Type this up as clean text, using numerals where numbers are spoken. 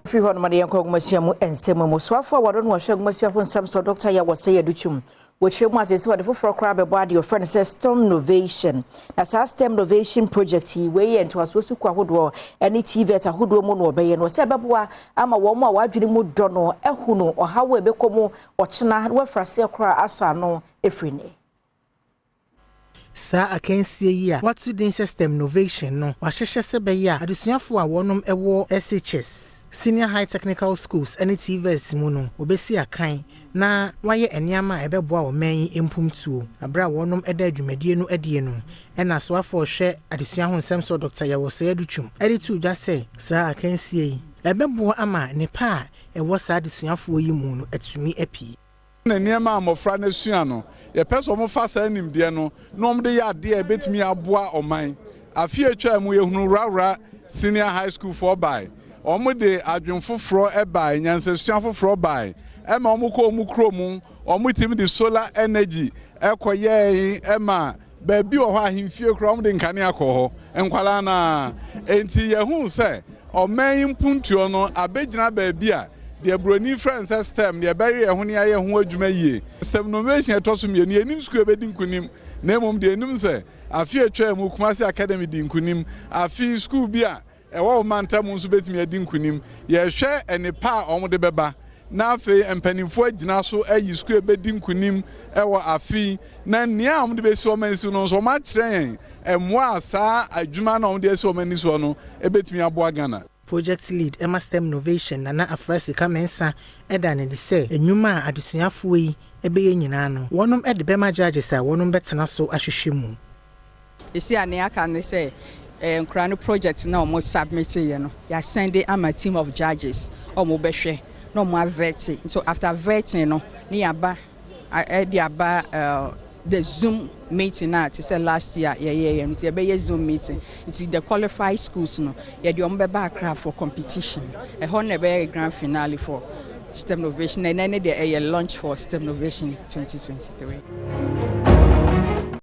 Free one money and Cogmasiamu and Semu Swafa, what don't wash Masia some so Dr. Yawasay Duchum, which was is what for crab body your friend says Stemnovation. As our Stemnovation project, he way and to us also quahood any TV at a hood woman or bay and was Sababua, ama woman, why do you move dono, ehuno, or how we becomo, or china, where for a seal cry as I know every day. Sir, I can see ya. What's the Stemnovation? No, Washesha Sebeya, Adusiafu, one a war SHS. Senior High Technical Schools, any TVs mono, obesi a kind. Na waye enyama ebeboa o man impum tuo. Abra wonom eda dwumadie no adie no. Ena so afo hwe adesua ho nsem so Dr. Yawosay Adutwum. Edi tu just say, sir, I can see. Ebeboa ama ne pa e wo sa adesuafo yi mu no atumi api. Na niema amofra na sua no. Ye peso mo fa sa nimde no. No mo de ya de e betimi aboa oman. Afi atwa mu ye hunu rawra Senior High School for by. Omo de adwonfoforo eba nyansasua foforo bai ema omo ko omo kromu omo tim de solar energy ekoye ema baabi wo ha ahemfie kro omo de nkane akọ enkwala na enti ye hu se oman mpuntuo no abegyina baabi a de broni friends system de bari ye hu ne aye hu adwuma yie Stemnovation etoso me ni enim school be di nkunim na emom de enim se afi atwa mu Kumasi Academy di nkunim afi school bi a ewa manta mu nso betimi adi nkunim ye hwe enipa omo de beba na afi empanifo agina so ayi school ebedi nkunim ewa afi na nia omo de besi omansi no nso ma kyerɛ emwa asa adwuma na omo de esi omansi so no ebetimi aboa Ghana. Project lead Emma Stemnovation na afrasi kamensa eda ne de se enwuma adesuafo yi ebeye nyina no wonom ede bema judges a wonom betena so ahwehwe mu esi ane aka ne se Nkrano project na almost submitted, you know. You send it a team of judges or mobile no more vetting. So after vetting, no, nearby the Zoom meeting at last year, it's a Zoom meeting. It's the qualified schools, no. You do background for competition. A honor grand finale for Stemnovation and then a launch for Stemnovation 2023.